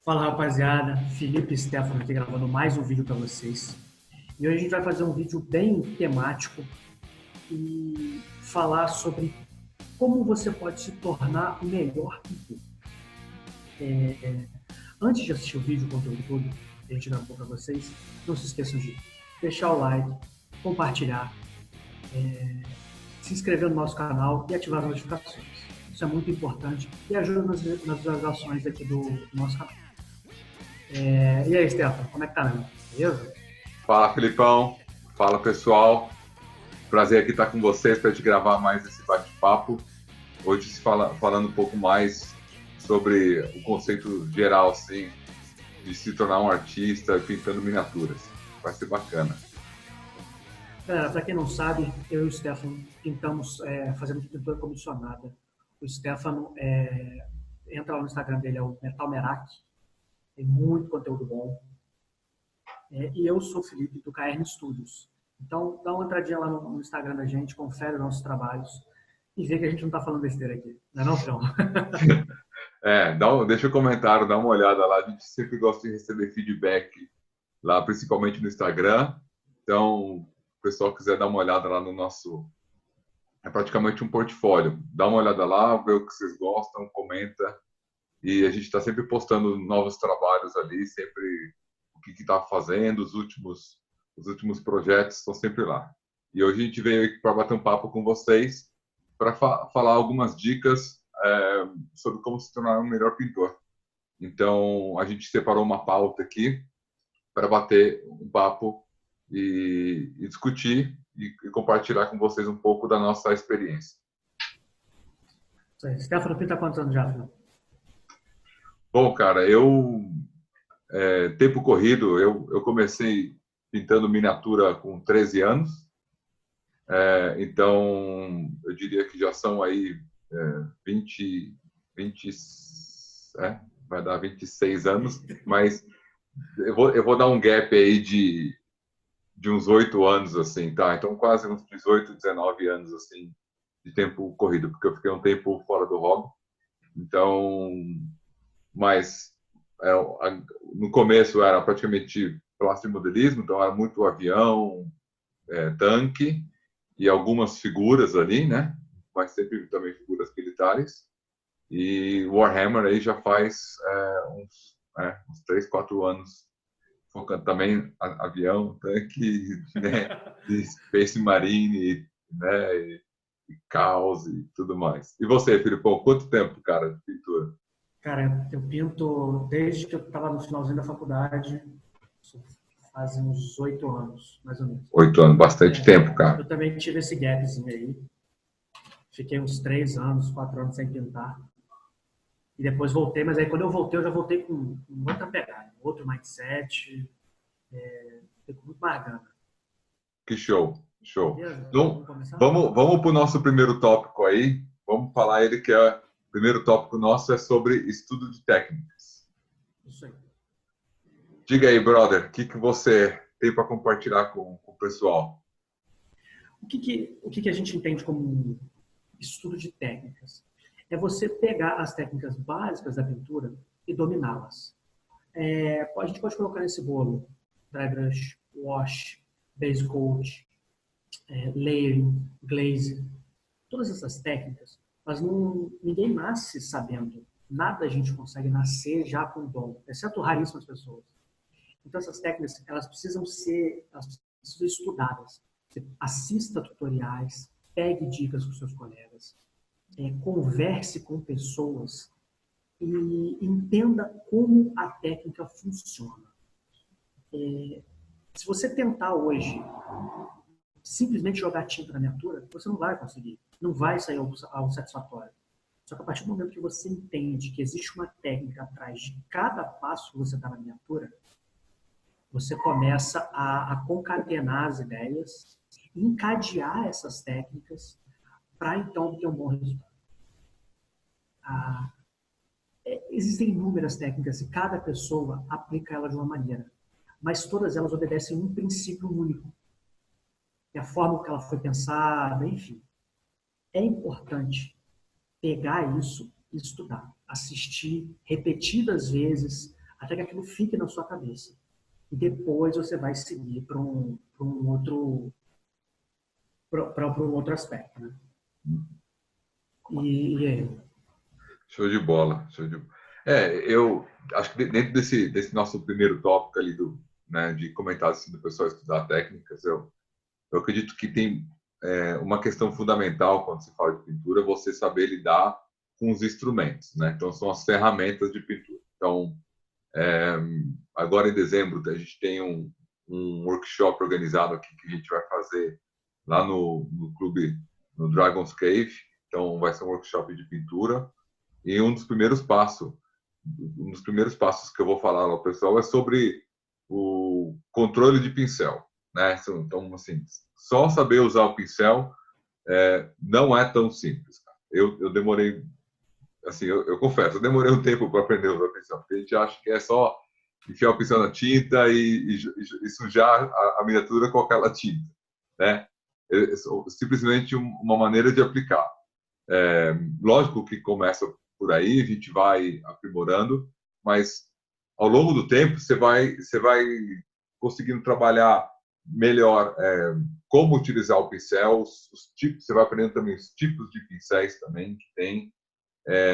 Fala rapaziada, Felipe e Stefano aqui gravando mais um vídeo para vocês. E hoje a gente vai fazer um vídeo bem temático e falar sobre como você pode se tornar o melhor pintor. Antes de assistir o vídeo, o conteúdo todo que a gente gravou para vocês, não se esqueçam de deixar o like, compartilhar, se inscrever no nosso canal e ativar as notificações. Isso é muito importante e ajuda nas visualizações aqui do nosso canal. E aí, Stefano, como é que tá, meu? Beleza? Fala, Filipão. Fala, pessoal. Prazer aqui estar com vocês para a gente gravar mais esse bate-papo. Hoje falando um pouco mais sobre o conceito geral, assim, de se tornar um artista pintando miniaturas. Vai ser bacana. Galera, para quem não sabe, eu e o Stefano pintamos, fazendo pintura comissionada. O Stefano, entra lá no Instagram dele, é o Metal Merak, tem muito conteúdo bom. E eu sou o Felipe, do KR Studios. Então, dá uma entradinha lá no Instagram da gente, confere os nossos trabalhos e vê que a gente não está falando besteira aqui. Não é não, João? Deixa o comentário, dá uma olhada lá. A gente sempre gosta de receber feedback lá, principalmente no Instagram. Então, o pessoal quiser dar uma olhada lá no nosso... É praticamente um portfólio. Dá uma olhada lá, vê o que vocês gostam, comenta. E a gente está sempre postando novos trabalhos ali, sempre o que está fazendo, os últimos projetos estão sempre lá. E hoje a gente veio aqui para bater um papo com vocês, para falar algumas dicas sobre como se tornar um melhor pintor. Então, a gente separou uma pauta aqui para bater um papo e discutir e compartilhar com vocês um pouco da nossa experiência. Isso aí. Stefano pinta quantos anos já, Fernando? Bom, cara, tempo corrido, eu comecei pintando miniatura com 13 anos, então eu diria que já são aí 20, 20, vai dar 26 anos, mas eu vou dar um gap aí de uns 8 anos, assim, tá? Então quase uns 18, 19 anos, assim, de tempo corrido, porque eu fiquei um tempo fora do hobby, então, mas no começo era praticamente plastimodelismo, então era muito avião, tanque e algumas figuras ali, né? Mas sempre também figuras militares. E Warhammer aí já faz uns 3, 4 anos focando também avião, tanque, né? E Space Marine, né? E caos e tudo mais. E você, Filipão, quanto tempo, cara, de pintura? Cara, eu pinto desde que eu estava no finalzinho da faculdade, faz uns 8 anos, mais ou menos. 8 anos, bastante tempo, cara. Eu também tive esse gapzinho aí. Fiquei uns 3 anos, 4 anos sem pintar. E depois voltei, mas aí quando eu voltei, eu já voltei com outra pegada, outro mindset, com muito mais gana. Que show, show. Beleza? Então, Vamos começar? vamos para o nosso primeiro tópico aí. Vamos falar ele que é o primeiro tópico nosso é sobre estudo de técnicas. Isso aí. Diga aí, brother, o que você tem para compartilhar com o pessoal? O que a gente entende como estudo de técnicas? É você pegar as técnicas básicas da pintura e dominá-las. A gente pode colocar nesse bolo dry brush, wash, base coat, layering, glaze, todas essas técnicas, mas ninguém nasce sabendo. Nada a gente consegue nascer já com dom, exceto raríssimas pessoas. Então essas técnicas, elas precisam ser estudadas. Você assista tutoriais, pegue dicas com seus colegas, converse com pessoas e entenda como a técnica funciona. Se você tentar hoje simplesmente jogar tinta na miniatura, você não vai conseguir. Não vai sair algo satisfatório. Só que a partir do momento que você entende que existe uma técnica atrás de cada passo que você dá na miniatura, você começa a concatenar as ideias, encadear essas técnicas para então obter um bom resultado. Existem inúmeras técnicas e cada pessoa aplica ela de uma maneira, mas todas elas obedecem um princípio único, que é a forma que ela foi pensada, enfim. É importante pegar isso e estudar, assistir repetidas vezes até que aquilo fique na sua cabeça. E depois você vai seguir para um outro aspecto, né? E aí? Show de bola, show de bola. Eu acho que dentro desse nosso primeiro tópico ali né, de comentar assim, do pessoal estudar técnicas, eu acredito que tem uma questão fundamental quando se fala de pintura, você saber lidar com os instrumentos, né? Então, são as ferramentas de pintura. Então, agora em dezembro, a gente tem um workshop organizado aqui que a gente vai fazer lá no clube, no Dragon's Cave. Então, vai ser um workshop de pintura. E um dos primeiros passos que eu vou falar ao pessoal é sobre o controle de pincel, né? Então, assim, só saber usar o pincel não é tão simples. Eu demorei, assim, eu confesso, eu demorei um tempo para aprender a usar o pincel, porque a gente acha que é só enfiar o pincel na tinta e sujar a miniatura com aquela tinta, né? É simplesmente uma maneira de aplicar. Lógico que começa por aí, a gente vai aprimorando, mas ao longo do tempo você vai conseguindo trabalhar melhor como utilizar o pincel, os tipos, você vai aprendendo também os tipos de pincéis também que tem.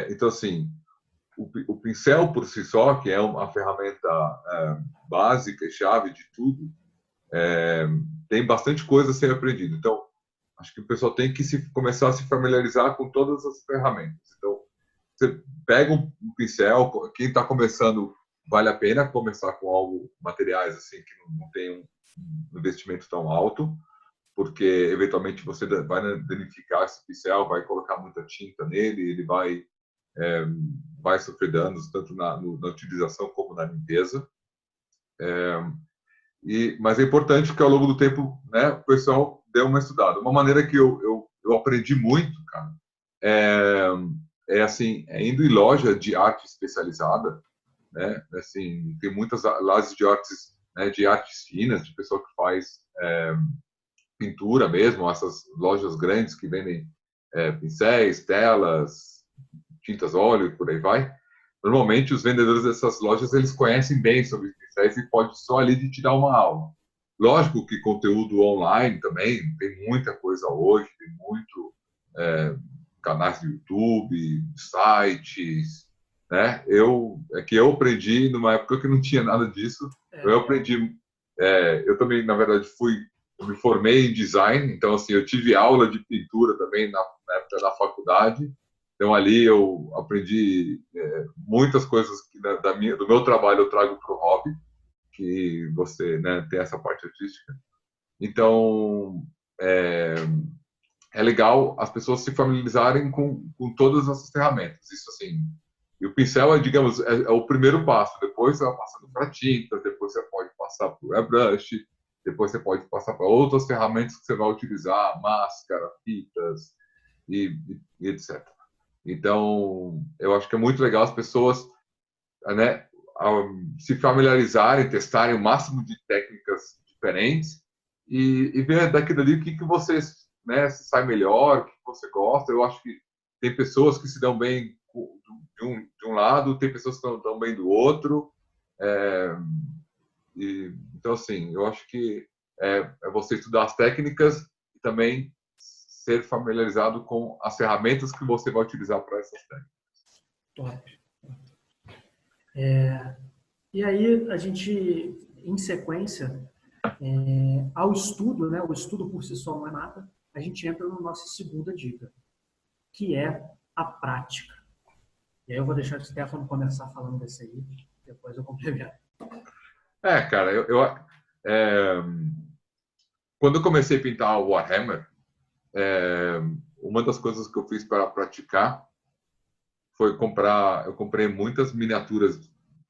Então, assim, o pincel por si só, que é uma ferramenta básica e chave de tudo, tem bastante coisa a ser aprendido. Então, acho que o pessoal tem que começar a se familiarizar com todas as ferramentas. Então, você pega um pincel, quem está começando, vale a pena começar com materiais assim que não tem um investimento tão alto, porque eventualmente você vai danificar esse pincel, vai colocar muita tinta nele, ele vai sofrer danos tanto na utilização como na limpeza. Mas é importante que ao longo do tempo, né, o pessoal dê uma estudada. Uma maneira que eu aprendi muito, cara, assim, indo em loja de arte especializada, né, assim, tem muitas lojas de artes, né, de artes finas, de pessoa que faz pintura mesmo, essas lojas grandes que vendem pincéis, telas, tintas óleo e por aí vai. Normalmente os vendedores dessas lojas eles conhecem bem sobre pincéis e pode só ali de te dar uma aula. Lógico que conteúdo online também tem muita coisa hoje, tem muito canais do YouTube, sites, né? Eu aprendi numa época que não tinha nada disso. Eu aprendi, eu também na verdade eu me formei em design, então assim eu tive aula de pintura também na época da faculdade. Então, ali eu aprendi muitas coisas que do meu trabalho eu trago para o hobby, que você, né, tem essa parte artística. Então, é legal as pessoas se familiarizarem com todas essas ferramentas. Isso, assim, e o pincel, digamos, é o primeiro passo. Depois você vai passando para tinta, depois você pode passar para o airbrush, depois você pode passar para outras ferramentas que você vai utilizar, máscara, fitas e etc. Então, eu acho que é muito legal as pessoas, né, se familiarizarem, testarem o máximo de técnicas diferentes e ver daquilo ali o que você, né, sai melhor, o que você gosta. Eu acho que tem pessoas que se dão bem de um lado, tem pessoas que se dão bem do outro. Então, assim, eu acho que é você estudar as técnicas e também ser familiarizado com as ferramentas que você vai utilizar para essas técnicas. Top. E aí, a gente, em sequência, ao estudo, né, o estudo por si só não é nada, a gente entra na nossa segunda dica, que é a prática. E aí eu vou deixar o Stefano começar falando desse aí, depois eu complemento. Cara, quando eu comecei a pintar o Warhammer, uma das coisas que eu fiz para praticar foi eu comprei muitas miniaturas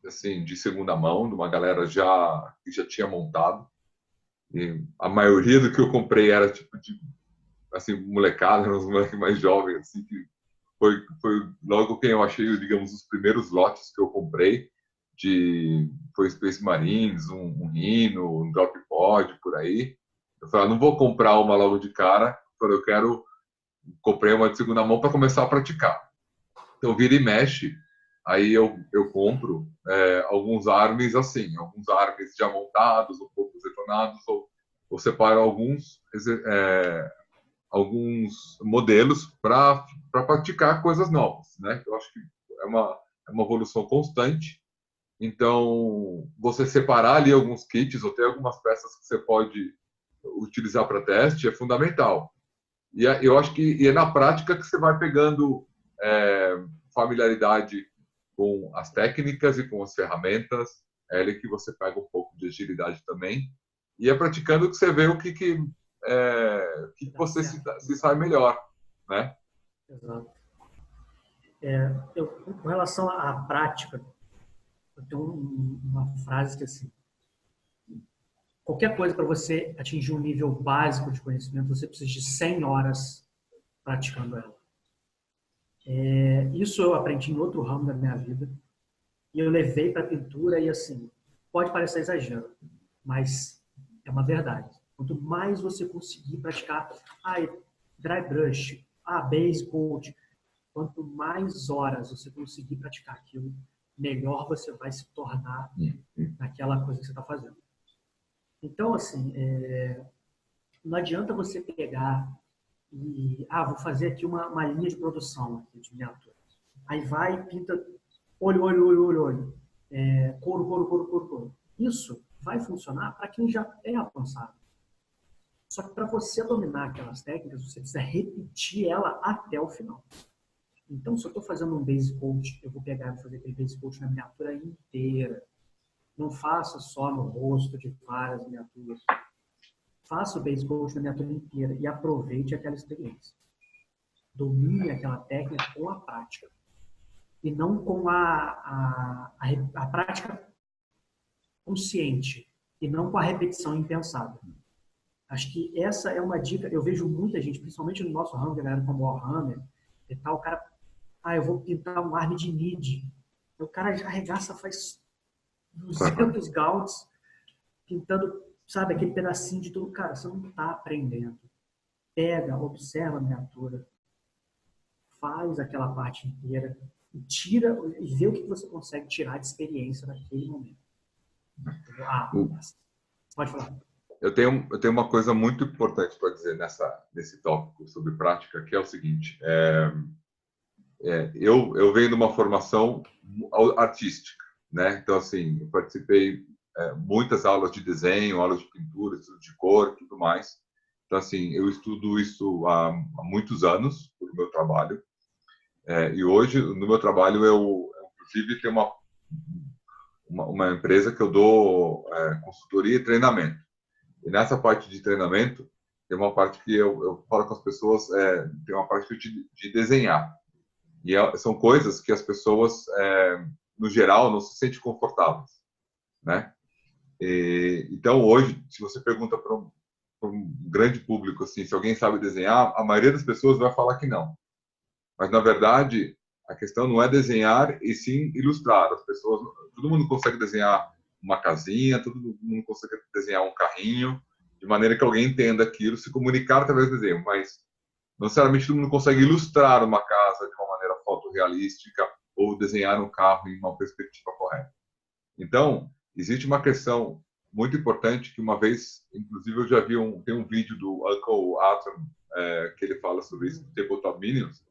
assim de segunda mão, de uma galera que já tinha montado. E a maioria do que eu comprei era tipo de assim molecada, uns moleques mais jovens assim, que foi logo quem eu achei, digamos, os primeiros lotes que eu comprei foi Space Marines, um Rhino, um Drop Pod, por aí. Eu falei, não vou comprar uma logo de cara, eu comprei uma de segunda mão para começar a praticar. Então, vira e mexe, aí eu compro alguns armes assim, alguns armes já montados, um pouco detonados, ou separo alguns modelos para praticar coisas novas, né? Eu acho que é uma evolução constante. Então, você separar ali alguns kits ou ter algumas peças que você pode utilizar para teste é fundamental. E eu acho que é na prática que você vai pegando familiaridade com as técnicas e com as ferramentas. É ali que você pega um pouco de agilidade também. E é praticando que você vê o que você se sai melhor, né? Exato. Com relação à prática, eu tenho uma frase que assim, qualquer coisa para você atingir um nível básico de conhecimento, você precisa de 100 horas praticando ela. Isso eu aprendi em outro ramo da minha vida e eu levei para a pintura e assim, pode parecer exagero, mas é uma verdade. Quanto mais você conseguir praticar dry brush, base coat, quanto mais horas você conseguir praticar aquilo, melhor você vai se tornar naquela coisa que você está fazendo. Então, assim, não adianta você pegar e, vou fazer aqui uma linha de produção aqui, de miniatura. Aí vai e pinta olho, couro. Isso vai funcionar para quem já é avançado. Só que para você dominar aquelas técnicas, você precisa repetir ela até o final. Então, se eu estou fazendo um base coat, eu vou pegar e vou fazer aquele base coat na miniatura inteira. Não faça só no rosto de várias miniaturas. Faça o base coat na miniatura inteira e aproveite aquela experiência. Domine aquela técnica com a prática. E não com a prática consciente. E não com a repetição impensada. Acho que essa é uma dica. Eu vejo muita gente, principalmente no nosso ramo, galera como Warhammer e tal, o cara, eu vou pintar um arme de mid. O cara já arregaça, faz 200 gaunts, pintando, sabe, aquele pedacinho de tudo. Cara, você não está aprendendo. Pega, observa a miniatura, faz aquela parte inteira e tira e vê o que você consegue tirar de experiência naquele momento. Pode falar. Eu tenho uma coisa muito importante para dizer nesse tópico sobre prática, que é o seguinte: eu venho de uma formação artística, né? Então, assim, eu participei muitas aulas de desenho, aulas de pintura, estudo de cor, e tudo mais. Então, assim, eu estudo isso há muitos anos por meu trabalho. E hoje, no meu trabalho, eu inclusive tenho uma empresa que eu dou consultoria e treinamento. E nessa parte de treinamento, tem uma parte que eu falo com as pessoas, tem uma parte de desenhar. E são coisas que as pessoas, no geral, não se sentem confortáveis, né? Então, hoje, se você pergunta para um grande público, assim, se alguém sabe desenhar, a maioria das pessoas vai falar que não. Mas, na verdade, a questão não é desenhar, e sim ilustrar. Todo mundo consegue desenhar uma casinha, todo mundo consegue desenhar um carrinho, de maneira que alguém entenda aquilo, se comunicar através do desenho, mas não necessariamente todo mundo consegue ilustrar uma casa de uma maneira fotorrealística ou desenhar um carro em uma perspectiva correta. Então, existe uma questão muito importante que uma vez, inclusive eu já vi tem um vídeo do Uncle Atom que ele fala sobre isso, Tabletop Minions,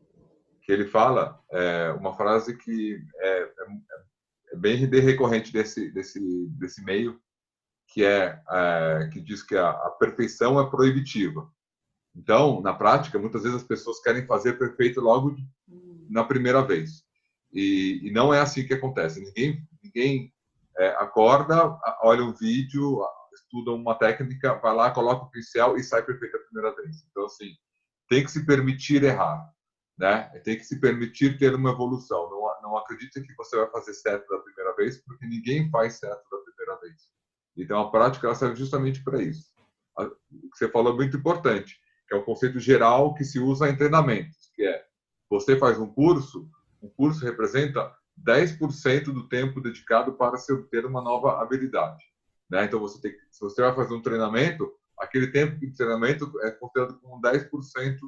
que ele fala uma frase que é bem recorrente desse meio, que diz que a perfeição é proibitiva. Então, na prática, muitas vezes as pessoas querem fazer perfeito logo na primeira vez. E não é assim que acontece. Ninguém acorda, olha um vídeo, estuda uma técnica, vai lá, coloca o pincel e sai perfeito a primeira vez. Então, assim, tem que se permitir errar, né? Tem que se permitir ter uma evolução. Não acredite que você vai fazer certo da primeira vez, porque ninguém faz certo da primeira vez. Então, a prática ela serve justamente para isso. O que você falou é muito importante, que é um conceito geral que se usa em treinamentos, que é, você faz um curso representa 10% do tempo dedicado para se obter uma nova habilidade, né? Então, se você vai fazer um treinamento, aquele tempo de treinamento é considerado como 10%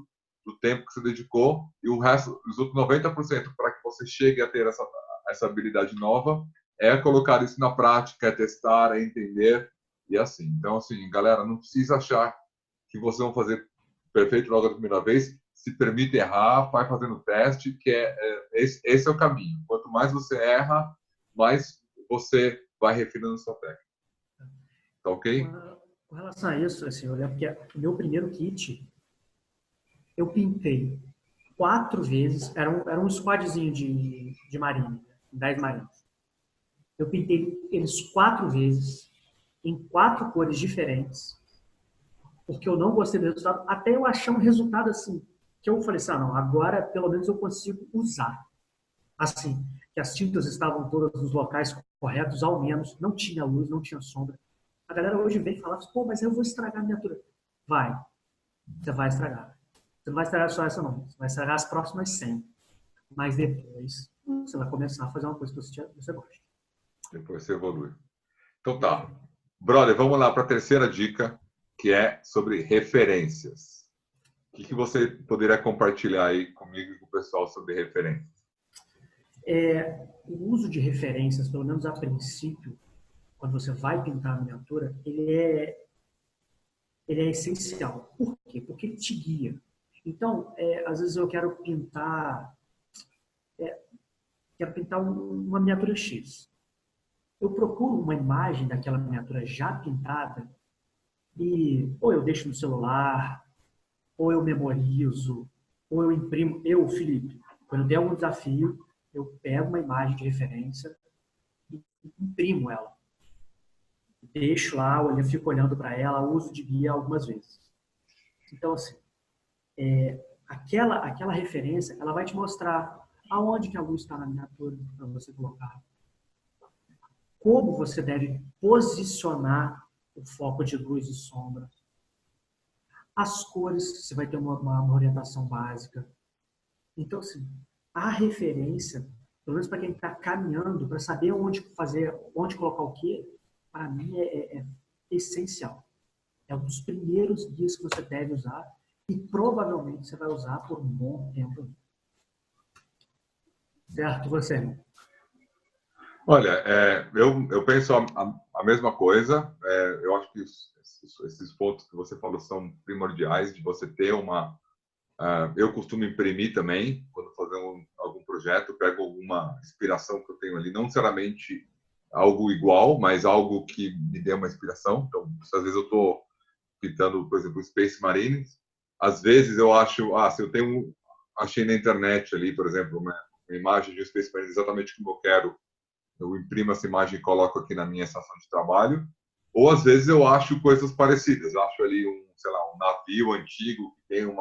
do tempo que você dedicou, e o resto, os outros 90%, para que você chegue a ter essa habilidade nova é colocar isso na prática, é testar, é entender e assim. Então, assim, galera, não precisa achar que vocês vão fazer perfeito logo da primeira vez. Se permite errar, vai fazendo teste, que esse é o caminho. Quanto mais você erra, mais você vai refinando sua técnica. Tá ok? Com relação a isso, assim, eu lembro que o meu primeiro kit, eu pintei 4 vezes, era um squadzinho de marinha, 10 marinhos. Eu pintei eles 4 vezes, em 4 cores diferentes, porque eu não gostei do resultado, até eu achar um resultado assim, que eu falei assim, não, agora pelo menos eu consigo usar. Assim, que as tintas estavam todas nos locais corretos, ao menos, não tinha luz, não tinha sombra. A galera hoje vem falar, pô, mas eu vou estragar a miniatura. Vai, você vai estragar. Você não vai estragar só essa não, você vai estragar as próximas 100. Mas depois, você vai começar a fazer uma coisa que você gosta. Depois você evolui. Então tá. Brother, vamos lá para a terceira dica, que é sobre referências. O que você poderia compartilhar aí comigo e com o pessoal sobre referências? O uso de referências, pelo menos a princípio, quando você vai pintar a miniatura, ele é essencial. Por quê? Porque ele te guia. Então, às vezes eu quero pintar uma miniatura X. Eu procuro uma imagem daquela miniatura já pintada e ou eu deixo no celular, ou eu memorizo, ou eu imprimo. Eu, Felipe, quando eu der algum desafio, eu pego uma imagem de referência e imprimo ela. Deixo lá, eu fico olhando para ela, uso de guia algumas vezes. Então, assim, aquela referência, ela vai te mostrar aonde que a luz está na miniatura para você colocar, como você deve posicionar o foco de luz e sombra, as cores, você vai ter uma orientação básica. Então, assim, a referência, pelo menos para quem está caminhando, para saber onde fazer, onde colocar o quê, para mim é essencial. É um dos primeiros guias que você deve usar e provavelmente você vai usar por um bom tempo. Certo, você? Olha, eu penso a mesma coisa. Eu acho que esses pontos que você falou são primordiais de você ter uma. Eu costumo imprimir também quando fazer algum projeto, pego alguma inspiração que eu tenho ali, não necessariamente algo igual, mas algo que me dê uma inspiração. Então, às vezes eu estou pintando, por exemplo, Space Marines, às vezes eu acho, se eu achei na internet ali, por exemplo, uma imagem de um Space Marine exatamente como eu quero, eu imprimo essa imagem e coloco aqui na minha estação de trabalho. Ou às vezes eu acho coisas parecidas. Acho ali sei lá, um navio antigo que tem um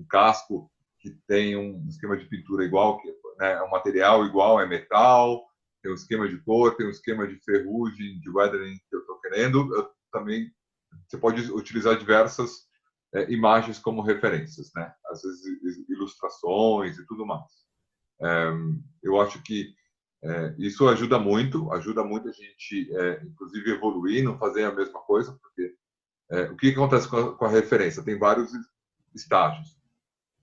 casco que tem um esquema de pintura igual, que é um material igual, é metal, tem um esquema de cor, tem um esquema de ferrugem, de weathering que eu estou querendo. Também você pode utilizar diversas imagens como referências, né? Às vezes ilustrações e tudo mais. Eu acho que isso ajuda muito a gente, inclusive, evoluir, não fazer a mesma coisa, porque o que acontece com a referência? Tem vários estágios.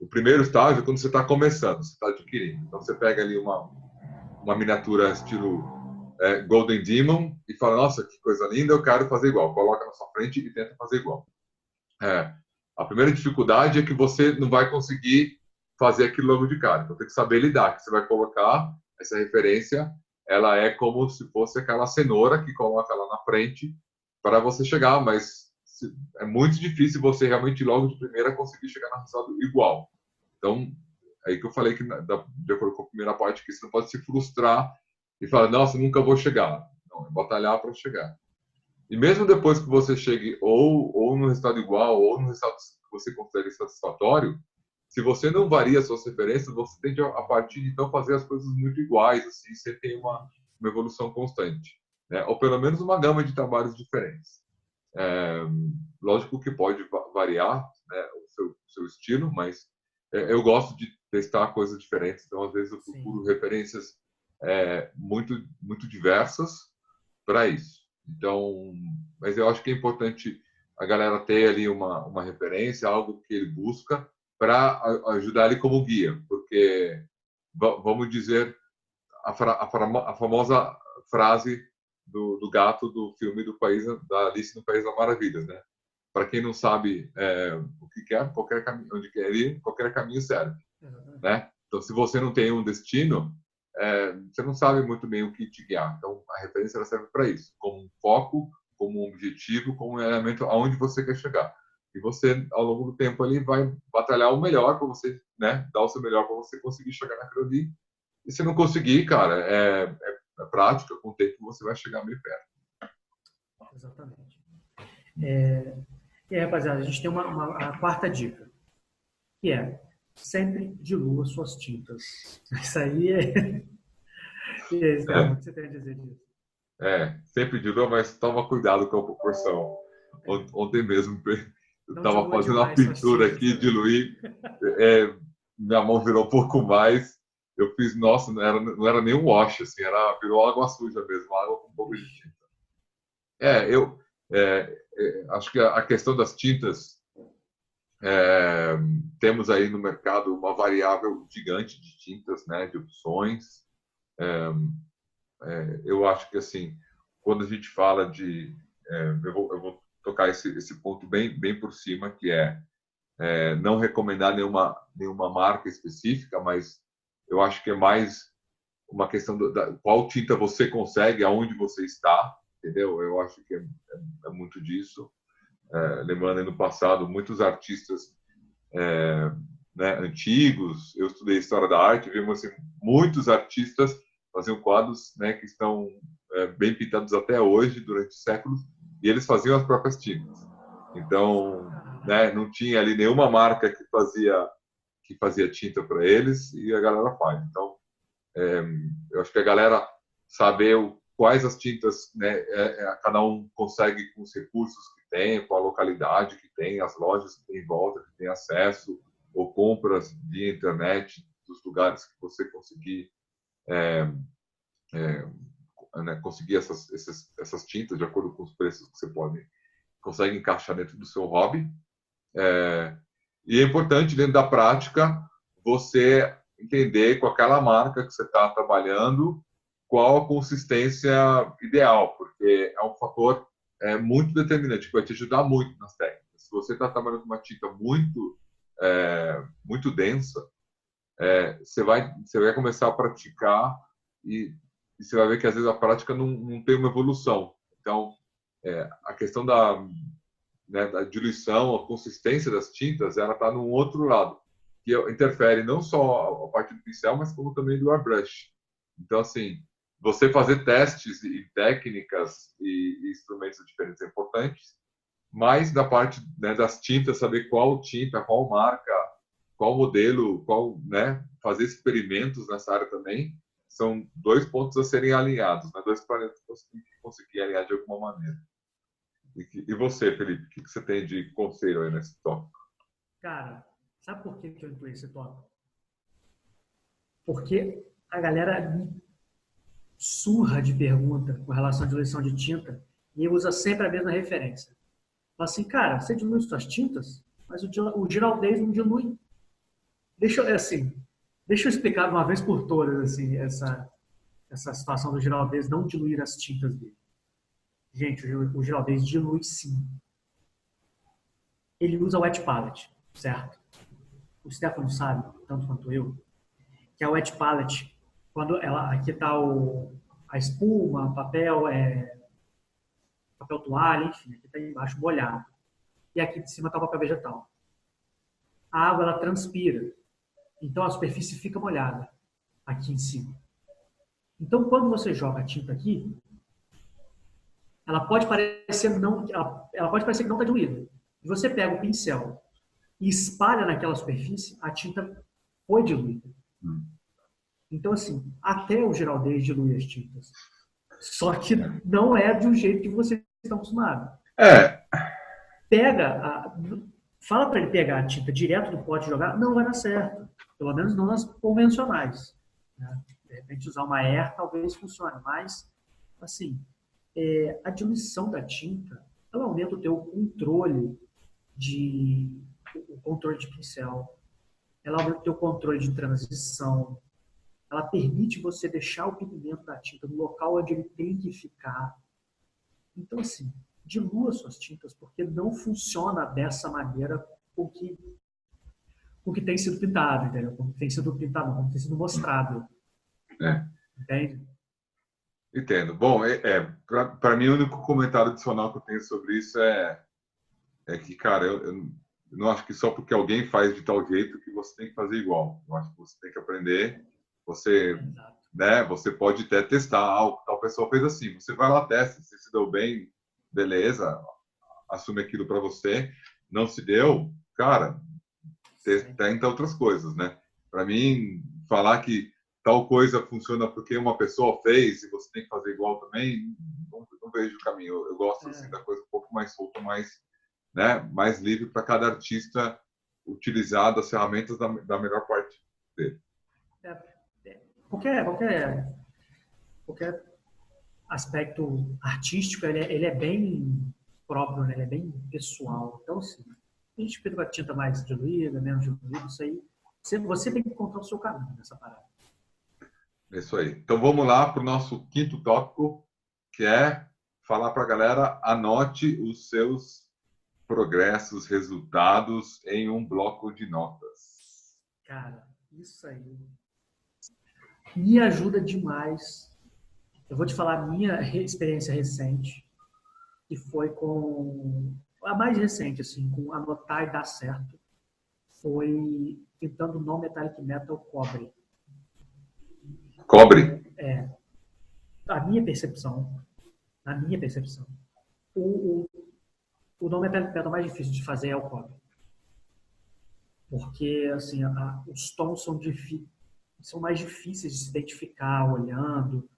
O primeiro estágio é quando você está começando, você está adquirindo. Então, você pega ali uma miniatura estilo Golden Demon e fala, nossa, que coisa linda, eu quero fazer igual. Coloca na sua frente e tenta fazer igual. A primeira dificuldade é que você não vai conseguir fazer aquilo logo de cara. Então, tem que saber lidar, que você vai colocar essa referência, ela é como se fosse aquela cenoura que coloca lá na frente para você chegar, mas é muito difícil você realmente logo de primeira conseguir chegar no resultado igual. Então, aí que eu falei que, de acordo com a primeira parte, que você não pode se frustrar e falar, nossa, nunca vou chegar. Não, é batalhar para chegar. E mesmo depois que você chegue ou no resultado igual ou no resultado que você considere satisfatório, se você não varia suas referências, você tende a partir de então fazer as coisas muito iguais, assim, você tem uma evolução constante, né? Ou pelo menos uma gama de trabalhos diferentes. Lógico que pode variar, né, o seu estilo, mas eu gosto de testar coisas diferentes, então às vezes eu procuro referências muito muito diversas para isso. Então, mas eu acho que é importante a galera ter ali uma referência, algo que ele busca para ajudar ele como guia, porque vamos dizer, a famosa frase do gato do filme da Alice no País das Maravilhas, né? Para quem não sabe o que quer, qualquer caminho, onde quer ir, qualquer caminho serve, né? Então, se você não tem um destino, você não sabe muito bem o que te guiar. Então, a referência ela serve para isso, como um foco, como um objetivo, como um elemento aonde você quer chegar. E você, ao longo do tempo, ali vai batalhar o melhor para você, né? Dar o seu melhor para você conseguir chegar naquilo ali. E se não conseguir, cara, prática, com o tempo você vai chegar bem perto. Exatamente. E aí, rapaziada, a gente tem a quarta dica, que é sempre dilua suas tintas. Isso aí é... E aí, Stefano, o que você tem a dizer disso? Sempre dilua, mas toma cuidado com a proporção. Ontem mesmo eu Não estava dilua fazendo uma demais suas pintura tintas aqui, também. diluí, minha mão virou um pouco mais. Eu fiz, nossa, não era nem um wash, assim, virou água suja mesmo, água com um pouco de tinta. Eu acho que a questão das tintas, temos aí no mercado uma variável gigante de tintas, né, de opções. Eu acho que, assim, quando a gente fala de... eu vou tocar esse ponto bem por cima, que não recomendar nenhuma marca específica, mas eu acho que é mais uma questão qual tinta você consegue, aonde você está, entendeu? Eu acho que é muito disso. Lembrando aí no passado, muitos artistas né, antigos, eu estudei História da Arte, vimos assim, muitos artistas faziam quadros, né, que estão bem pintados até hoje, durante séculos, e eles faziam as próprias tintas. Então, né, não tinha ali nenhuma marca que fazia tinta para eles, e a galera faz. Então, eu acho que a galera saber quais as tintas, né, cada um consegue com os recursos que tem, com a localidade que tem, as lojas que tem em volta, que tem acesso, ou compras via internet dos lugares que você conseguir né, conseguir essas tintas de acordo com os preços que você consegue encaixar dentro do seu hobby. E é importante, dentro da prática, você entender com aquela marca que você está trabalhando qual a consistência ideal, porque é um fator muito determinante, que vai te ajudar muito nas técnicas. Se você está trabalhando com uma tinta muito densa, você vai começar a praticar e você vai ver que às vezes a prática não tem uma evolução. Então, a questão né, da diluição, a consistência das tintas, ela está num outro lado, que interfere não só a parte do pincel, mas como também do airbrush. Então, assim, você fazer testes e técnicas e instrumentos diferentes é importante, mas da parte, né, das tintas, saber qual tinta, qual marca, qual modelo, né, fazer experimentos nessa área também, são dois pontos a serem alinhados, né, dois planetas que você tem que conseguir alinhar de alguma maneira. E você, Felipe, o que você tem de conselho aí nesse tópico? Cara, sabe por que eu incluí esse tópico? Porque a galera me surra de pergunta com relação à diluição de tinta e usa sempre a mesma referência. Fala assim, cara, você dilui suas tintas, mas o Giraldez não dilui. Deixa eu explicar de uma vez por todas assim, essa situação do Giraldez não diluir as tintas dele. Gente, o Giraldez dilui sim. Ele usa wet palette, certo? O Stefano sabe, tanto quanto eu, que a wet palette, quando aqui está a espuma, papel toalha, enfim, aqui está embaixo molhado. E aqui de cima está o papel vegetal. A água ela transpira, então a superfície fica molhada aqui em cima. Então quando você joga a tinta aqui, ela pode parecer ela pode parecer que não está diluída. E você pega o pincel e espalha naquela superfície, a tinta foi diluída. Então, assim, até o Giraldez dilui as tintas. Só que não é de um jeito que vocês estão acostumados. Fala para ele pegar a tinta direto do pote e jogar, não vai dar certo. Pelo menos não nas convencionais. Né? De repente, usar uma air talvez funcione. Mas, assim, a diluição da tinta, ela aumenta o teu controle o controle de pincel. Ela aumenta o teu controle de transição. ela permite você deixar o pigmento da tinta no local onde ele tem que ficar. Então, assim, dilua suas tintas, porque não funciona dessa maneira com que tem sido pintado, entendeu? Com que tem sido pintado, com que tem sido mostrado. É. Entende? Entendo. Bom, para mim, o único comentário adicional que eu tenho sobre isso é que, cara, eu não acho que só porque alguém faz de tal jeito que você tem que fazer igual. Eu acho que você tem que aprender. Você, Exato. né, você pode até testar algo, tal pessoa fez assim. Você vai lá, testa, se deu bem, beleza, assume aquilo para você. Não se deu, cara, tenta outras coisas, né? Para mim, falar que tal coisa funciona porque uma pessoa fez e você tem que fazer igual também, não vejo o caminho. Eu gosto assim, da coisa um pouco mais solta, né, mais livre para cada artista utilizar as ferramentas da melhor parte dele. Qualquer aspecto artístico, ele é bem próprio, né? Ele é bem pessoal. Então, assim, a gente pinta com a tinta mais diluída, menos diluída, isso aí. Você tem que encontrar o seu caminho nessa parada. É isso aí. Então vamos lá para o nosso quinto tópico, que é falar para a galera, anote os seus progressos, resultados em um bloco de notas. Cara, isso aí me ajuda demais. Eu vou te falar a minha experiência recente, que foi com a mais recente, assim, com anotar e dar certo, foi pintando no Metallic Metal Cobre. Cobre? Na minha percepção, o no Metallic Metal mais difícil de fazer é o cobre. Porque, assim, os tons são mais difíceis de se identificar olhando.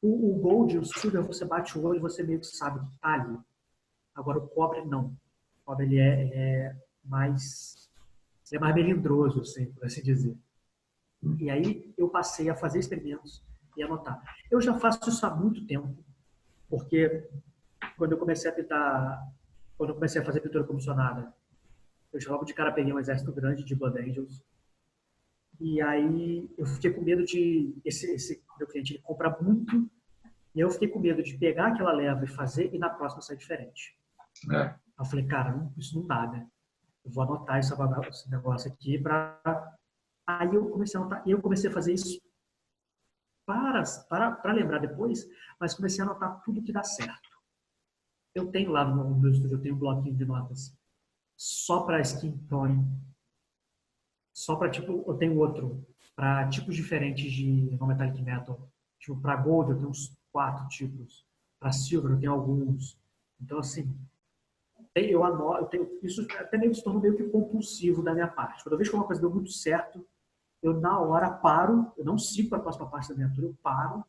O Gold e o Silver, você bate o olho e você meio que sabe que tá ali. Agora, o cobre, não. O cobre, ele é mais melindroso, assim, por assim dizer. E aí, eu passei a fazer experimentos e anotar. Eu já faço isso há muito tempo, porque quando eu comecei a fazer pintura comissionada, eu já logo de cara peguei um exército grande de Blood Angels. E aí, eu fiquei com medo de... Esse meu cliente, ele compra muito. E eu fiquei com medo de pegar aquela leva e fazer e na próxima sair diferente. É. Eu falei, cara, isso não dá, né? Eu vou anotar esse negócio aqui para... Aí eu comecei a anotar, e eu comecei a fazer isso para lembrar depois, mas comecei a anotar tudo que dá certo. Eu tenho lá no meu estúdio, eu tenho um bloquinho de notas só para skin tone, só para tipo, eu tenho outro para tipos diferentes de no metallic metal. Tipo, para gold eu tenho uns 4 tipos, para silver eu tenho alguns. Então assim, eu anoto, isso até meio que se tornou meio que compulsivo da minha parte. Quando eu vejo que uma coisa deu muito certo, eu na hora paro, eu não sigo para a próxima parte da minha tour, eu paro,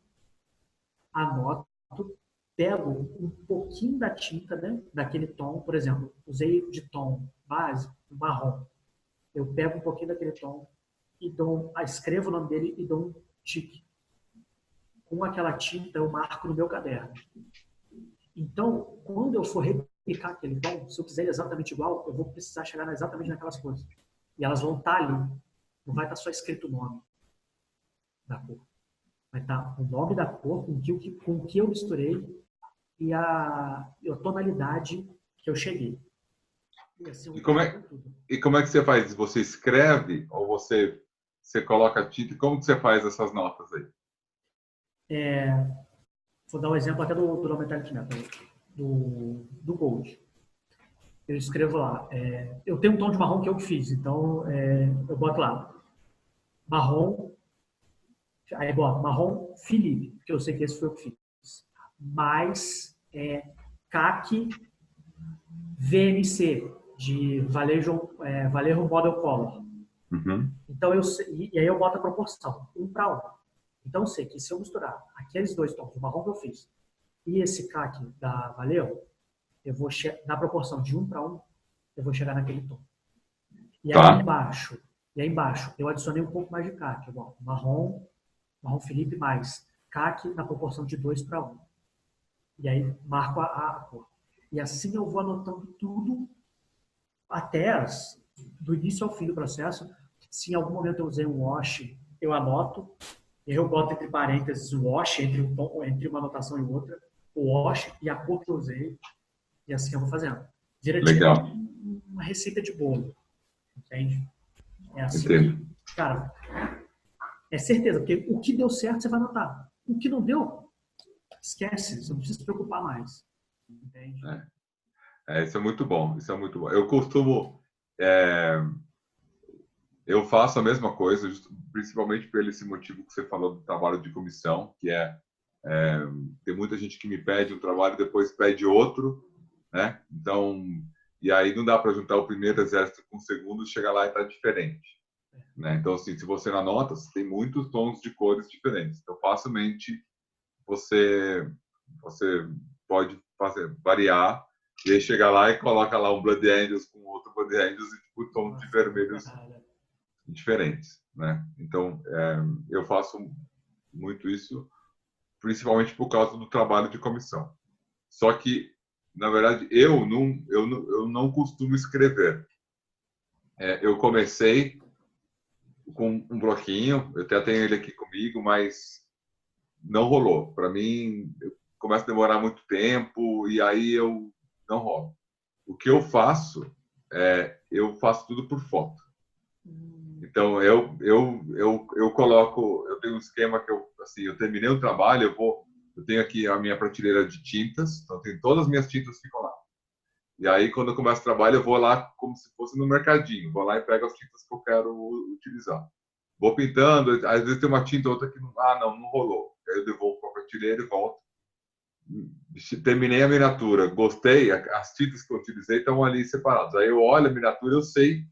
anoto, pego um pouquinho da tinta, né, daquele tom, por exemplo, usei de tom base, marrom. Eu pego um pouquinho daquele tom e escrevo o nome dele e dou um tique. Com aquela tinta eu marco no meu caderno. Então, quando eu for replicar aquele tom, se eu quiser exatamente igual, eu vou precisar chegar exatamente naquelas coisas. E elas vão estar ali. Não vai estar só escrito o nome da cor. Vai estar o nome da cor com o que eu misturei e a tonalidade que eu cheguei. E assim, E como é que você faz? Você escreve ou você coloca tinta? Como que você faz essas notas aí? Vou dar um exemplo até do Metallic Metal, do Gold. Eu escrevo lá. Eu tenho um tom de marrom que eu fiz, então eu boto lá. Marrom, aí boto marrom Felipe, porque eu sei que esse foi o que fiz. Mais CAC VMC, de Vallejo Model Color. Uhum. Então, e aí eu boto a proporção, 1 para 1. Então, eu sei que se eu misturar aqueles dois tons, o marrom que eu fiz, e esse CAC da Vallejo, eu vou na proporção de 1 para 1, eu vou chegar naquele tom. E Tá. aí embaixo, eu adicionei um pouco mais de CAC. Eu boto marrom Felipe mais CAC na proporção de 2 para 1. E aí marco a cor. E assim eu vou anotando tudo até do início ao fim do processo. Se em algum momento eu usei um wash, eu anoto. Eu boto entre parênteses o wash, entre uma anotação e outra, o wash e a cor que eu usei, e assim eu vou fazendo. Vira tipo Legal. uma receita de bolo, entende? É assim Entendo. que, cara, é certeza, porque o que deu certo você vai anotar. O que não deu, esquece, você não precisa se preocupar mais. Entende? Isso é muito bom, isso é muito bom. Eu costumo, eu faço a mesma coisa, principalmente por esse motivo que você falou do trabalho de comissão, que tem muita gente que me pede um trabalho e depois pede outro, né? Então, e aí não dá para juntar o primeiro exército com o segundo, chegar lá e tá diferente, né? Então, assim, se você não anota, você tem muitos tons de cores diferentes. Então, facilmente você pode variar e aí chegar lá e coloca lá um Blood Angels com outro Blood Angels e tipo tons de vermelhos diferentes, né? Então, eu faço muito isso, principalmente por causa do trabalho de comissão. Só que, na verdade, eu não costumo escrever. Eu comecei com um bloquinho, eu até tenho ele aqui comigo, mas não rolou. Para mim, começa a demorar muito tempo e aí eu não rolo. O que eu faço tudo por foto. Então eu coloco, eu tenho um esquema que eu terminei o trabalho, eu tenho aqui a minha prateleira de tintas, então tem todas as minhas tintas ficam lá. E aí quando eu começo o trabalho eu vou lá como se fosse no mercadinho, vou lá e pego as tintas que eu quero utilizar. Vou pintando, às vezes tem uma tinta ou outra que não rolou. Aí eu devolvo para a prateleira e volto. Terminei a miniatura, gostei, as tintas que eu utilizei estão ali separadas. Aí eu olho a miniatura, eu sei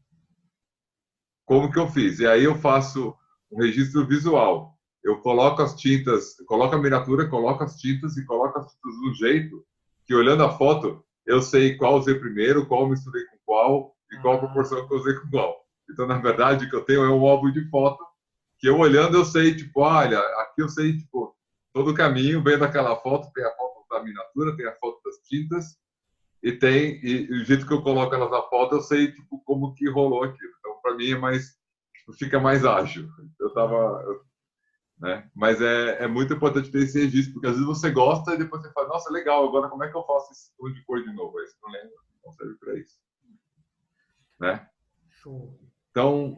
como que eu fiz. E aí eu faço um registro visual. Eu coloco as tintas, coloco a miniatura, coloco as tintas e coloco as tintas de um jeito que, olhando a foto, eu sei qual usei primeiro, qual misturei com qual e qual a proporção que eu usei com qual. Então, na verdade, o que eu tenho é um álbum de foto que eu olhando eu sei, tipo, olha, aqui eu sei, tipo, todo o caminho, vendo aquela foto, tem a foto da miniatura, tem a foto das tintas, e o jeito que eu coloco elas na foto, eu sei, tipo, como que rolou aquilo. Então, para mim, fica mais ágil. Né? Mas é muito importante ter esse registro, porque às vezes você gosta e depois você fala, nossa, legal, agora como é que eu faço esse tom de cor de novo? Aí você não lembra, não serve para isso. Né? Show. Então,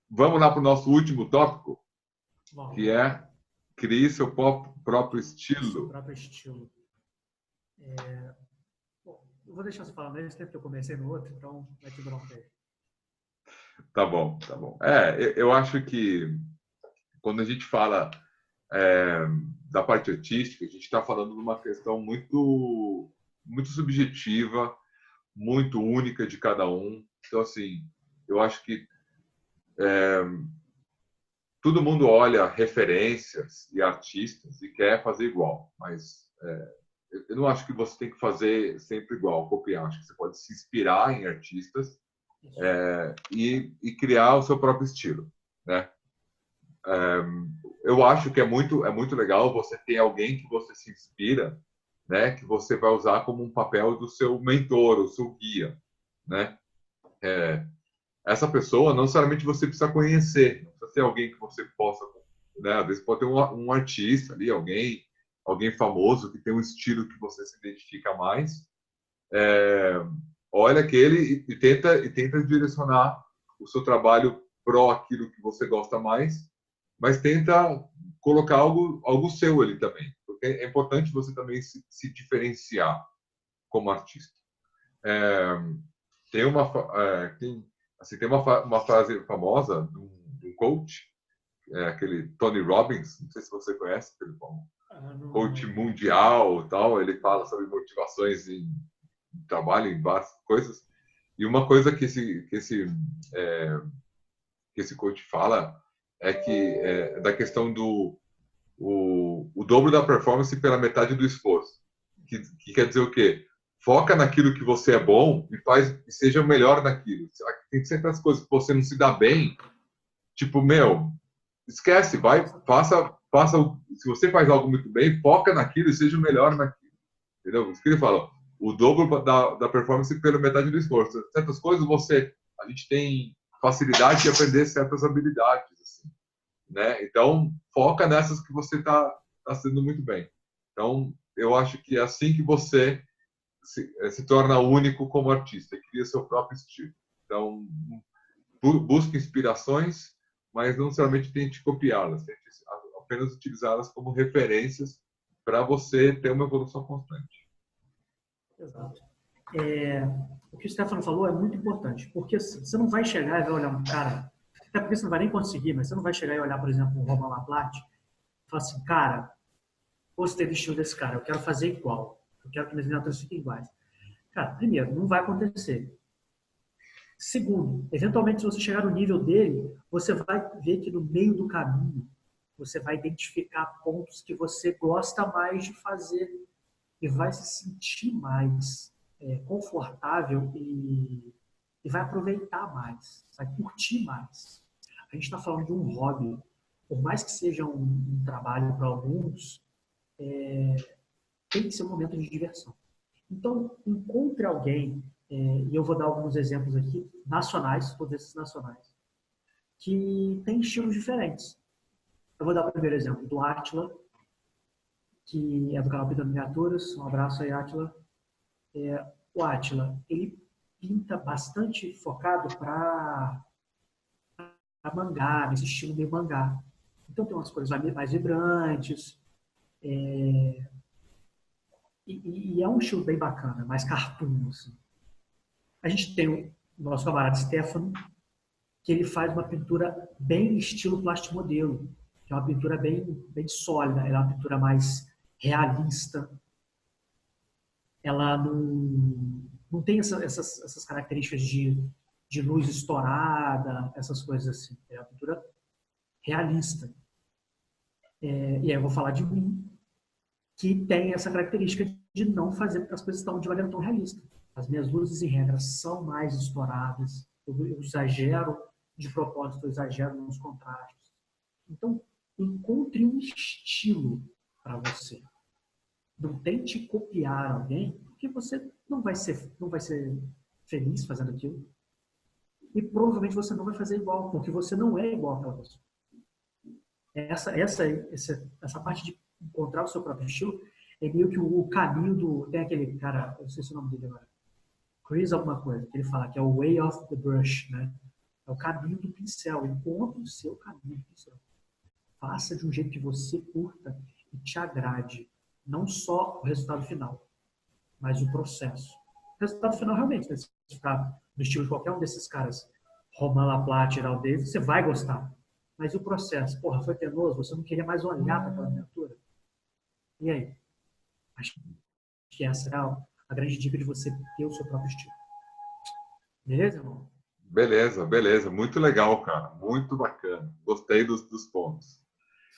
vamos lá para o nosso último tópico, Bom, que é criar seu próprio estilo. Seu próprio estilo. Bom, eu vou deixar você falar nesse tempo que eu comecei no outro, então vai te bronca aí. Tá bom, tá bom. Eu acho que quando a gente fala da parte artística, a gente está falando de uma questão muito, muito subjetiva, muito única de cada um. Então, assim, eu acho que todo mundo olha referências e artistas e quer fazer igual, mas eu não acho que você tem que fazer sempre igual, copiar. Acho que você pode se inspirar em artistas e criar o seu próprio estilo, né? Eu acho que é muito legal você ter alguém que você se inspira, né? Que você vai usar como um papel do seu mentor, o seu guia, né? Essa pessoa não necessariamente você precisa conhecer, não precisa ser alguém que você possa, né? Às vezes pode ter um artista ali, alguém famoso que tem um estilo que você se identifica mais. Olha aquele e tenta direcionar o seu trabalho pro aquilo que você gosta mais, mas tenta colocar algo seu ali também, porque é importante você também se diferenciar como artista. Tem uma frase famosa de um coach, aquele Tony Robbins, não sei se você conhece, aquele coach mundial, tal. Ele fala sobre motivações em trabalho, em várias coisas. E uma coisa que esse coach fala é da questão do o dobro da performance pela metade do esforço. Que quer dizer o quê? Foca naquilo que você é bom e seja o melhor naquilo. Tem sempre as coisas que você não se dá bem, tipo, esquece, faça. Se você faz algo muito bem, foca naquilo e seja o melhor naquilo. Entendeu? Isso que ele fala. O dobro da performance pela metade do esforço. Certas coisas a gente tem facilidade de aprender certas habilidades. Assim. né? Então, foca nessas que você está sendo muito bem. Então, eu acho que é assim que você se torna único como artista, cria seu próprio estilo. Então, busque inspirações, mas não necessariamente tente copiá-las, tente apenas utilizá-las como referências para você ter uma evolução constante. Exato. O que o Stefano falou é muito importante, porque você não vai chegar e vai olhar um cara, até porque você não vai nem conseguir, mas você não vai chegar e olhar, por exemplo, o Romain Laplate e falar assim, cara, gostei do estilo desse cara, eu quero fazer igual, eu quero que minhas miniaturas fiquem iguais. Cara, primeiro, não vai acontecer. Segundo, eventualmente, se você chegar no nível dele, você vai ver que no meio do caminho você vai identificar pontos que você gosta mais de fazer e vai se sentir mais confortável e vai aproveitar mais, vai curtir mais. A gente está falando de um hobby, por mais que seja um trabalho para alguns, tem que ser um momento de diversão. Então, encontre alguém, e eu vou dar alguns exemplos aqui, nacionais, todos esses nacionais, que tem estilos diferentes. Eu vou dar o primeiro exemplo do Átila, que é do canal Pintando Miniaturas. Um abraço aí, Átila. O Átila, ele pinta bastante focado para mangá, nesse estilo meio mangá. Então tem umas cores mais vibrantes, e é um estilo bem bacana, mais cartoon. Assim. A gente tem o nosso camarada Stefano, que ele faz uma pintura bem estilo plástico modelo, que é uma pintura bem sólida, ela é uma pintura mais realista. Ela não tem essas características de luz estourada, essas coisas assim. É uma pintura realista. E aí eu vou falar de mim, que tem essa característica de não fazer as coisas de maneira tão realista. As minhas luzes, em regra, são mais estouradas. Eu exagero de propósito, eu exagero nos contrastes. Então, encontre um estilo para você. Não tente copiar alguém, porque você não vai ser feliz fazendo aquilo. E provavelmente você não vai fazer igual, porque você não é igual àquela pessoa. Essa parte de encontrar o seu próprio estilo é meio que o caminho do... Tem aquele cara, eu não sei se é o nome dele agora, Chris alguma coisa, que ele fala que é o way of the brush, né? É o caminho do pincel. Encontre o seu caminho do pincel. Faça de um jeito que você curta e te agrade. Não só o resultado final, mas o processo. O resultado final, realmente, né? Se ficar no estilo de qualquer um desses caras, Romain Laplate, Gerald Davis, você vai gostar. Mas o processo, porra, foi penoso, você não queria mais olhar para aquela miniatura? E aí? Acho que essa é a grande dica de você ter o seu próprio estilo. Beleza, irmão? Beleza, beleza. Muito legal, cara. Muito bacana. Gostei dos pontos.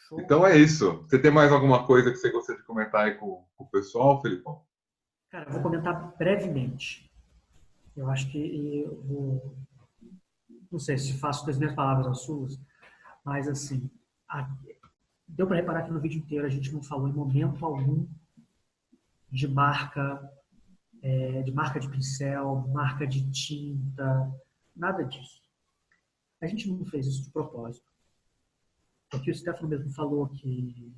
Show. Então é isso. Você tem mais alguma coisa que você gostaria de comentar aí com o pessoal, Felipão? Cara, eu vou comentar brevemente. Eu acho que eu vou... Não sei se faço das minhas palavras as suas, mas assim, deu para reparar que no vídeo inteiro a gente não falou em momento algum de marca de pincel, marca de tinta, nada disso. A gente não fez isso de propósito. Porque o Stefano mesmo falou que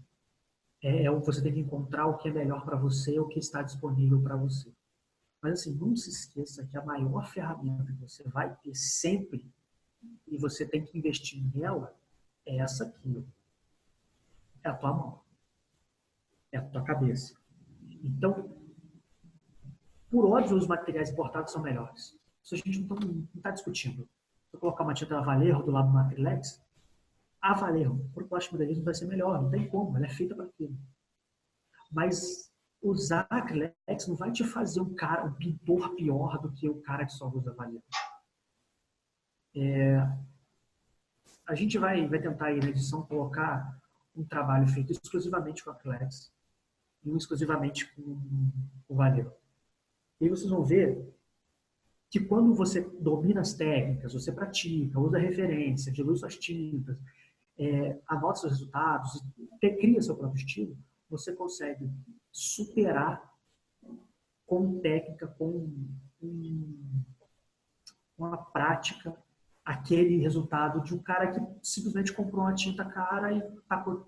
você tem que encontrar o que é melhor para você, o que está disponível para você. Mas assim, não se esqueça que a maior ferramenta que você vai ter sempre, e você tem que investir nela, é essa aqui. É a tua mão. É a tua cabeça. Então, por óbvio, os materiais importados são melhores. Isso a gente não está discutindo. Se eu colocar uma tinta Vallejo do lado do Acrylex, a Vallejo, para o plástico modelismo, vai ser melhor. Não tem como, ela é feita para aquilo. Mas usar Acrylex não vai te fazer um pintor pior do que o cara que só usa Vallejo. A gente vai tentar aí na edição colocar um trabalho feito exclusivamente com Acrylex e um exclusivamente com o Vallejo. E aí vocês vão ver que quando você domina as técnicas, você pratica, usa referência, dilui suas tintas, anota seus resultados, cria seu próprio estilo, você consegue superar com técnica, com a prática, aquele resultado de um cara que simplesmente comprou uma tinta cara e tacou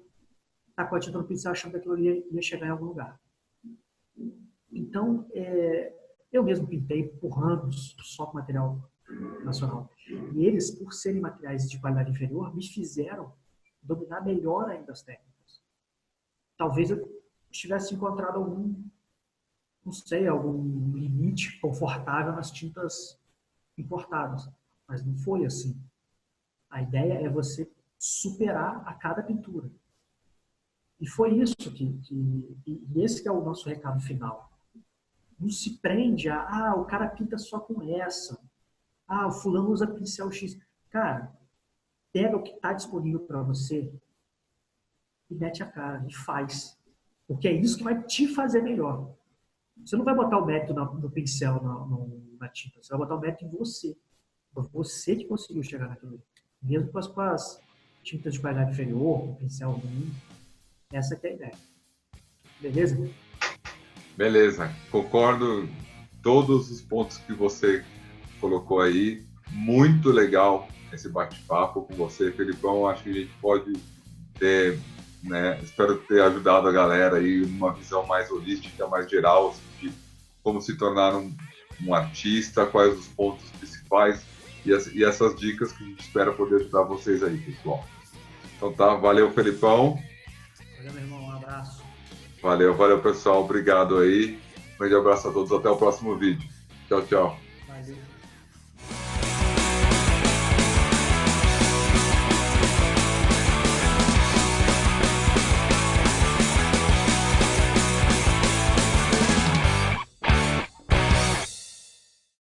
a tinta no pincel achando que aquilo ali ia chegar em algum lugar. Então, eu mesmo pintei por anos só com material nacional. E eles, por serem materiais de qualidade inferior, me fizeram dominar melhor ainda as técnicas. Talvez eu tivesse encontrado algum limite confortável nas tintas importadas. Mas não foi assim. A ideia é você superar a cada pintura. E foi isso e esse que é o nosso recado final. Não se prende o cara pinta só com essa. O fulano usa pincel X. Cara, pega o que está disponível para você e mete a cara e faz. Porque é isso que vai te fazer melhor. Você não vai botar o mérito no pincel, na tinta. Você vai botar o mérito em você. Foi você que conseguiu chegar naquilo. Mesmo com as tintas de qualidade inferior, com o pincel ruim. Essa que é a ideia. Beleza? Beleza. Concordo todos os pontos que você colocou aí. Muito legal esse bate-papo com você, Felipão. Acho que a gente pode ter, né, espero ter ajudado a galera aí numa visão mais holística, mais geral, de como se tornar um artista, quais os pontos principais e essas dicas que a gente espera poder ajudar vocês aí, pessoal. Então tá, valeu, Felipão. Valeu, meu irmão, um abraço. Valeu, pessoal. Obrigado aí. Um grande abraço a todos. Até o próximo vídeo. Tchau, tchau. Valeu.